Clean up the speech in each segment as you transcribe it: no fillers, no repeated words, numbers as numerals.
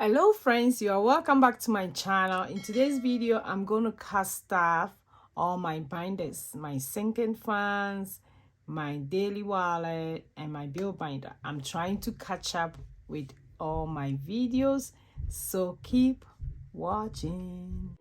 Hello friends, you are welcome back to my channel. In today's video I'm going to cast off all my binders, my sinking funds, my daily wallet, and my bill binder. I'm trying to catch up with all my videos, so keep watching.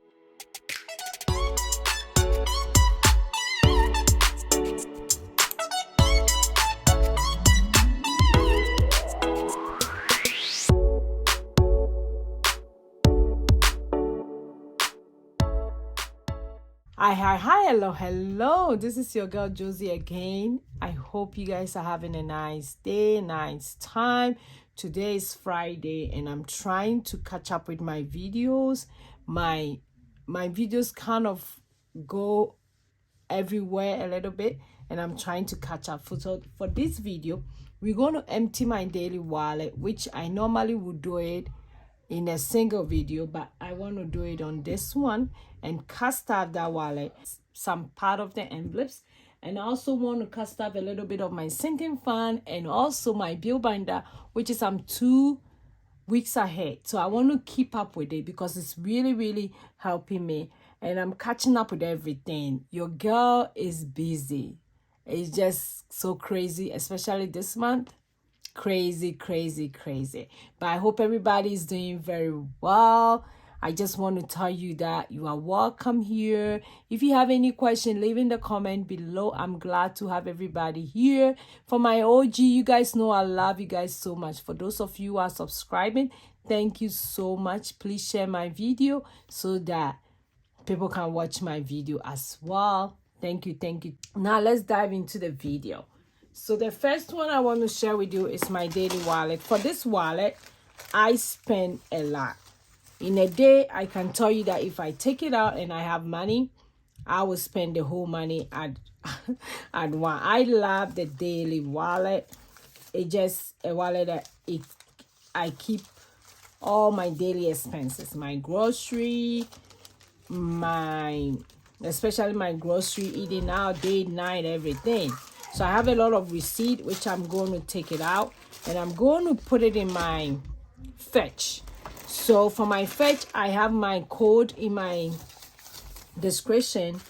Hi, hello. This is your girl Josy again. I hope you guys are having a nice day, nice time. Today is Friday and I'm trying to catch up with my videos. My videos kind of go everywhere a little bit and I'm trying to catch up. So for this video, we're going to empty my daily wallet, which I normally would do it in a single video, but I want to do it on this one and cast off that wallet, some part of the envelopes, and I also want to cast off a little bit of my sinking fund and also my bill binder, which is I'm 2 weeks ahead. So I want to keep up with it because it's really helping me and I'm catching up with everything. Your girl is busy. It's just so crazy, especially this month. Crazy. But I hope everybody is doing very well. I just want to tell you that you are welcome here. If you have any question, leave in the comment below. I'm glad to have everybody here. For my OG, you guys know I love you guys so much. For those of you who are subscribing, thank you so much. Please share my video so that people can watch my video as well. Thank you. Now let's dive into the video. So the first one I want to share with you is my daily wallet. For this wallet, I spend a lot. In a day, I can tell you that if I take it out and I have money, I will spend the whole money at one. I love the daily wallet. It's just a wallet that I keep all my daily expenses, my grocery, especially my grocery, eating out, day, night, everything. So I have a lot of receipt, which I'm going to take it out and I'm going to put it in my fetch. So for my fetch, I have my code in my description.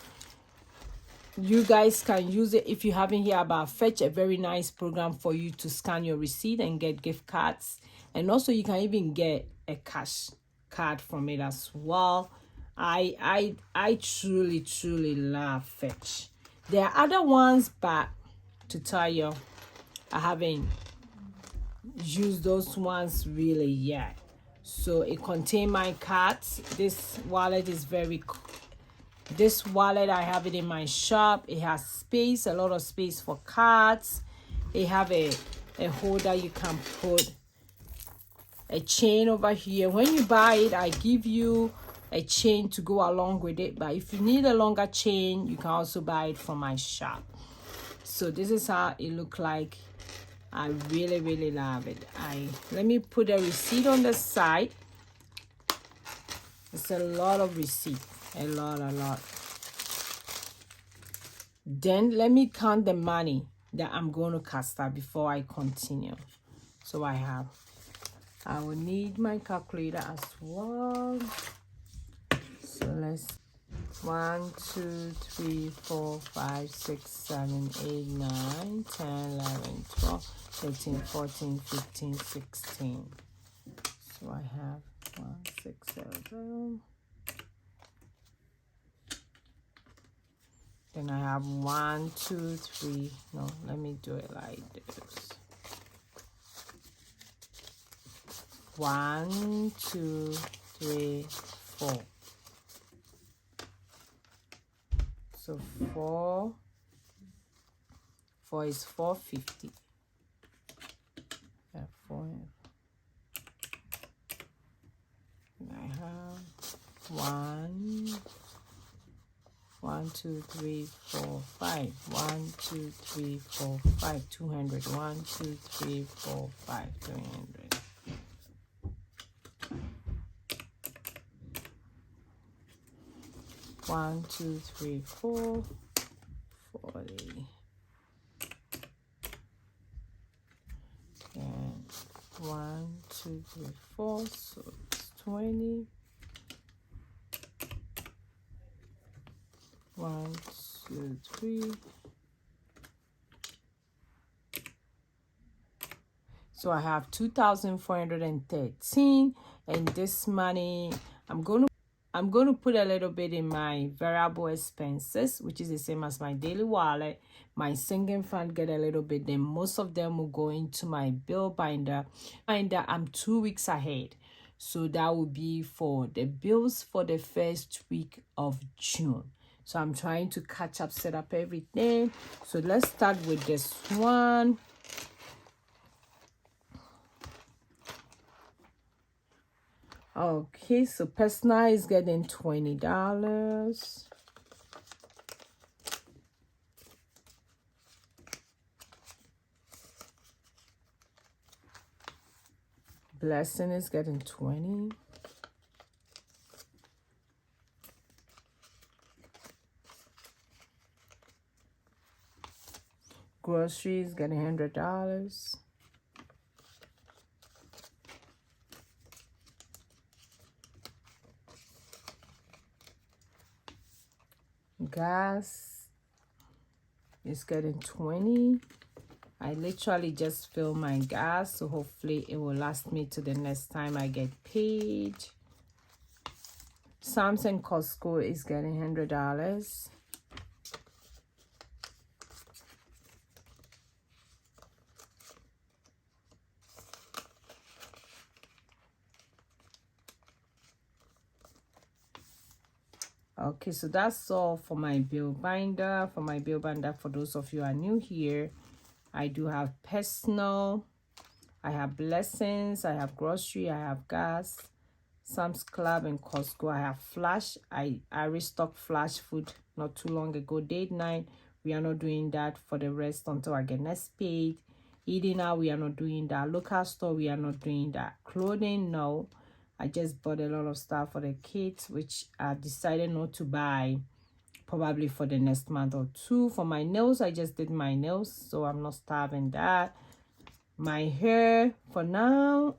You guys can use it if you haven't heard about Fetch, a very nice program for you to scan your receipt and get gift cards. And also you can even get a cash card from it as well. I truly love Fetch. There are other ones, but to tell you, I haven't used those ones really yet. So it contains my cards. This wallet is this wallet, I have it in my shop. It has space, a lot of space for cards. It have a holder you can put a chain over here. When you buy it, I give you a chain to go along with it, but if you need a longer chain, you can also buy it from my shop. So this is how it look like. I really love it. Let me put a receipt on the side. It's a lot of receipt, a lot. Then let me count the money that I'm going to cast out before I continue. So I will need my calculator as well. So let's 1 2 3 4 5 6 7 8 9 10 11 12 13 14 15 16. So I have 1 6 7 7. Then I have 1 2 3. No, let me do it like this. 1 2 3 4. So 4 is 450. Yeah, 4. And I have 1 2 3 4 5. 1 2 3 4 5. 200. 1 2 3 4 5. 300. 1 2 3 4 40. And 1 2 3, 4, so it's 20. 1, 2, 3. So I have 2,413, and this money I'm going to put a little bit in my variable expenses, which is the same as my daily wallet. My sinking fund get a little bit, then most of them will go into my bill binder. I'm 2 weeks ahead, so that will be for the bills for the first week of June. So I'm trying to catch up, set up everything. So let's start with this one. Okay, so personal is getting $20. Blessing is getting 20. Grocery is getting $100. Gas is getting 20. I literally just fill my gas, so hopefully it will last me to the next time I get paid. Sam's and Costco is getting $100. Okay, so that's all for my bill binder. For those of you who are new here, I do have personal, I have blessings, I have grocery, I have gas, Sam's Club and Costco. I have Flash. I restocked Flash food not too long ago. Date night, we are not doing that for the rest until I get next paid. Eating out, we are not doing that. Local store, we are not doing that. Clothing, no. I just bought a lot of stuff for the kids, which I've decided not to buy probably for the next month or two. For my nails, I just did my nails, so I'm not starving that. My hair, for now,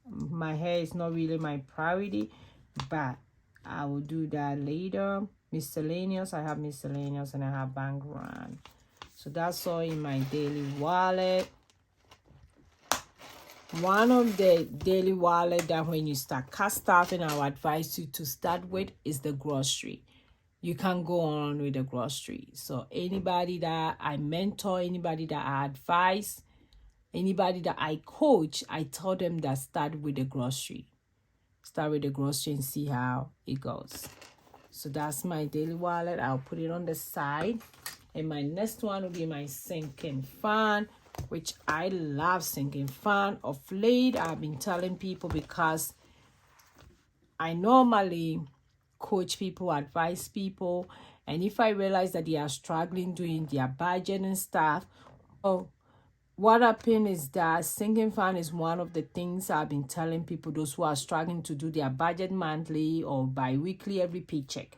my hair is not really my priority, but I will do that later. Miscellaneous, I have miscellaneous, and I have bank run. So that's all in my daily wallet. One of the daily wallet that when you start cut staffing, I would advise you to start with is the grocery. You can go on with the grocery. So anybody that I mentor, anybody that I advise, anybody that I coach, I tell them that start with the grocery. Start with the grocery and see how it goes. So that's my daily wallet. I'll put it on the side. And my next one will be my sinking fund, which I love sinking fund. Of late, I've been telling people because I normally coach people, advise people, and if I realize that they are struggling doing their budget and stuff, what happened is that sinking fund is one of the things I've been telling people, those who are struggling to do their budget monthly or bi-weekly, every paycheck.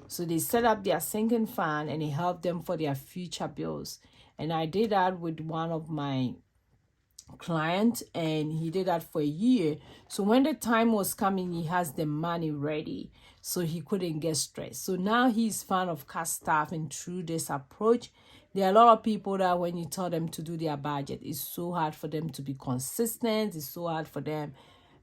So they set up their sinking fund and it helped them for their future bills. And I did that with one of my clients, and he did that for a year. So when the time was coming, he has the money ready, so he couldn't get stressed. So now he's fan of cut staffing through this approach. There are a lot of people that when you tell them to do their budget, it's so hard for them to be consistent. It's so hard for them.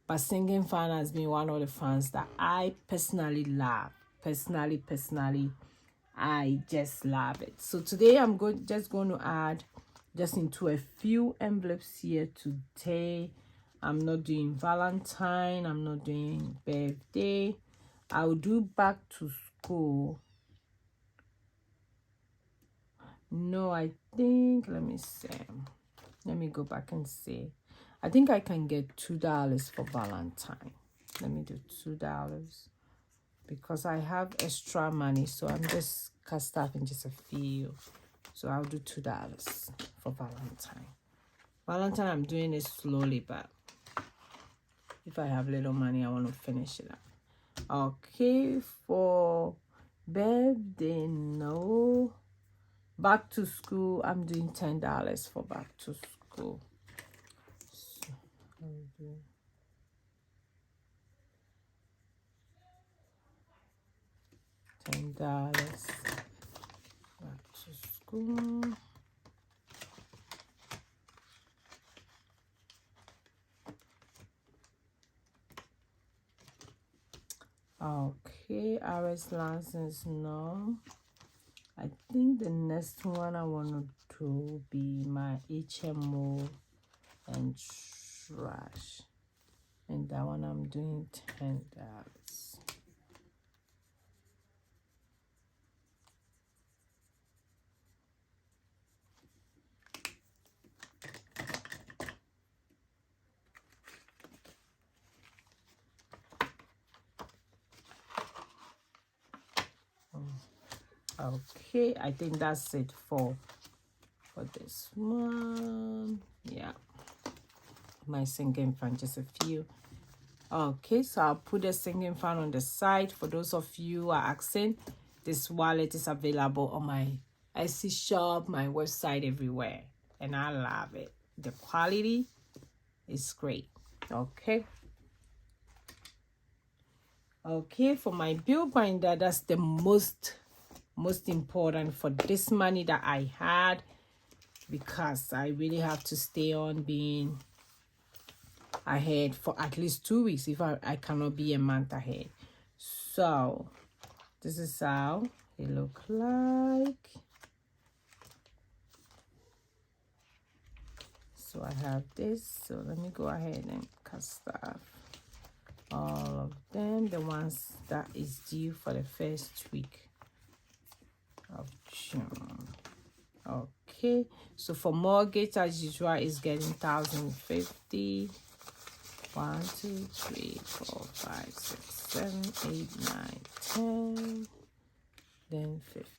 But sinking fund has been one of the funds that I personally love. Personally, I just love it. So today I'm just going to add just into a few envelopes here today. I'm not doing Valentine. I'm not doing birthday. I'll do back to school. No, I think, let me see. Let me go back and see. I think I can get $2 for Valentine. Let me do $2 because I have extra money. So I'm just cut staff in just a few. So I'll do $2 for Valentine. Valentine, I'm doing it slowly, but if I have little money, I want to finish it up. Okay, for birthday, no. Back to school, I'm doing $10 for back to school. So, $10. Back to school. Okay, RS license, no. I think the next one I want to be my HMO and trash. And that one I'm doing $10. Okay, I think that's it for this one. Yeah, my sinking fan, just a few. Okay, so I'll put the sinking fan on the side. For those of you who are asking, this wallet is available on my Etsy shop, my website, everywhere, and I love it. The quality is great. Okay, for my bill binder, that's the most important for this money that I had, because I really have to stay on being ahead for at least 2 weeks if I cannot be a month ahead. So this is how it look like. So I have this, so let me go ahead and cut stuff, all of them, the ones that is due for the first week of June. Okay, so for mortgage, as usual, is getting 1,050. 1, 2, 3, 4, 5, 6, 7, 8, 9, 10, then 50.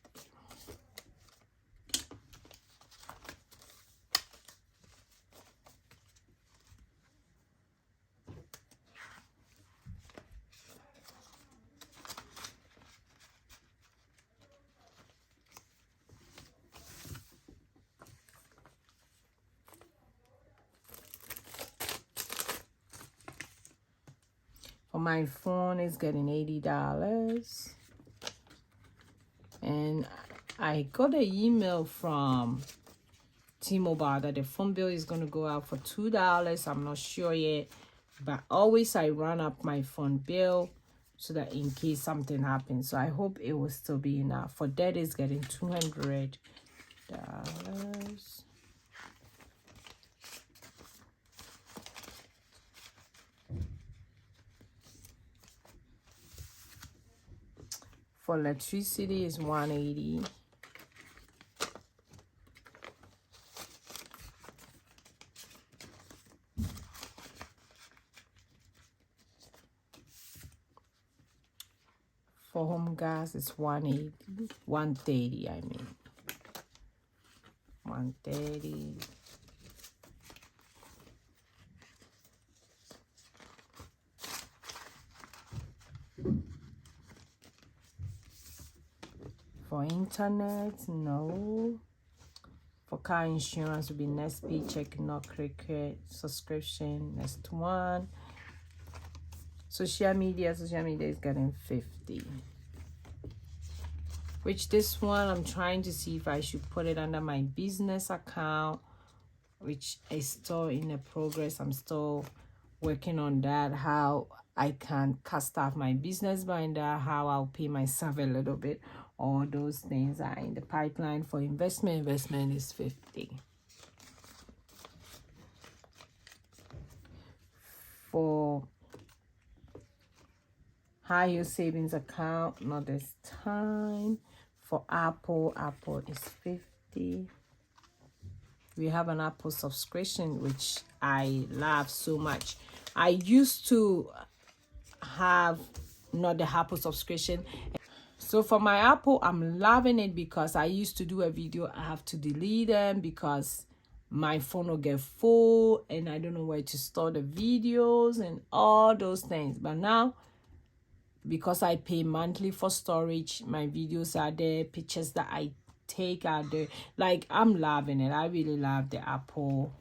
For my phone, it's getting $80. And I got an email from T-Mobile that the phone bill is going to go out for $2. I'm not sure yet, but always I run up my phone bill so that in case something happens. So I hope it will still be enough. For that, it's getting $200. For electricity is $180. For home gas is $130, I mean. $130. For internet, no. For car insurance will be next paycheck, not cricket. Subscription, next one. Social media is getting 50. Which this one, I'm trying to see if I should put it under my business account, which is still in the progress. I'm still working on that, how I can cast off my business binder, how I'll pay myself a little bit. All those things are in the pipeline. For investment is 50. For high yield savings account, not this time. For Apple is 50. We have an Apple subscription, which I love so much. I used to have not the Apple subscription. So for my Apple, I'm loving it because I used to do a video. I have to delete them because my phone will get full and I don't know where to store the videos and all those things. But now, because I pay monthly for storage, my videos are there, pictures that I take are there. Like, I'm loving it. I really love the Apple,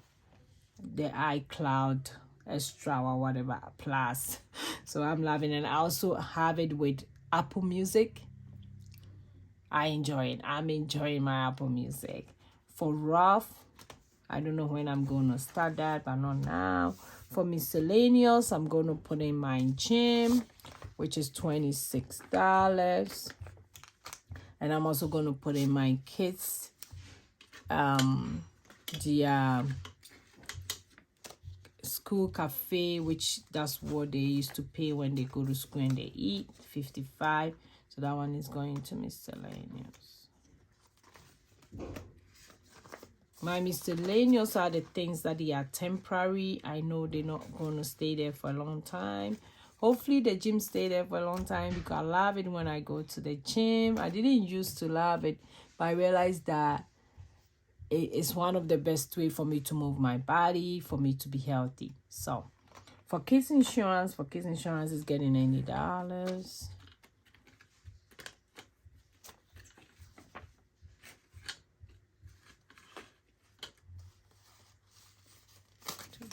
the iCloud Extra or whatever Plus. So I'm loving it. I also have it with Apple Music. I enjoy it. I'm enjoying my Apple Music. For rough, I don't know when I'm going to start that, but not now. For miscellaneous, I'm going to put in my gym, which is $26. And I'm also going to put in my kids, the school cafe, which that's what they used to pay when they go to school and they eat, $55. So that one is going to miscellaneous. My miscellaneous are the things that they are temporary. I know they're not going to stay there for a long time. Hopefully the gym stay there for a long time, because I love it when I go to the gym. I didn't used to love it, but I realized that it's one of the best way for me to move my body, for me to be healthy. So for kids insurance, is getting $80.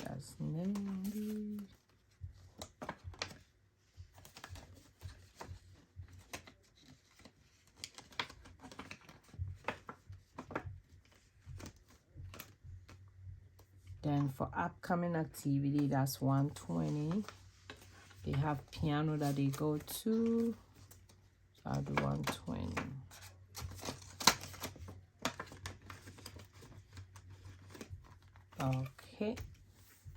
That's 90. Then for upcoming activity, that's $120. They have piano that they go to, so I'll do $120. Okay,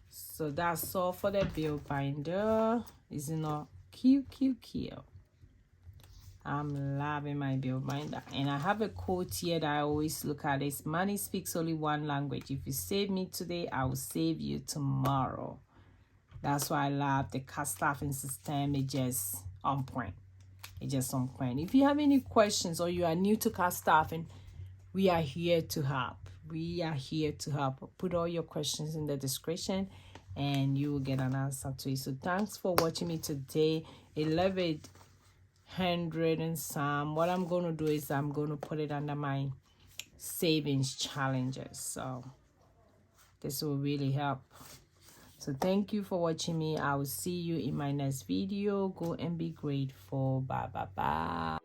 so that's all for the bill binder. Isn't it cute? I'm loving my bill binder. And I have a quote here that I always look at. Is money speaks only one language. If you save me today, I will save you tomorrow. That's why I love the cash staffing system. It's just on point. If you have any questions or you are new to cash staffing, we are here to help. Put all your questions in the description and you will get an answer to it. So thanks for watching me today. 1100 and some. What I'm going to do is I'm going to put it under my savings challenges. So this will really help. So thank you for watching me. I will see you in my next video. Go and be grateful. Bye.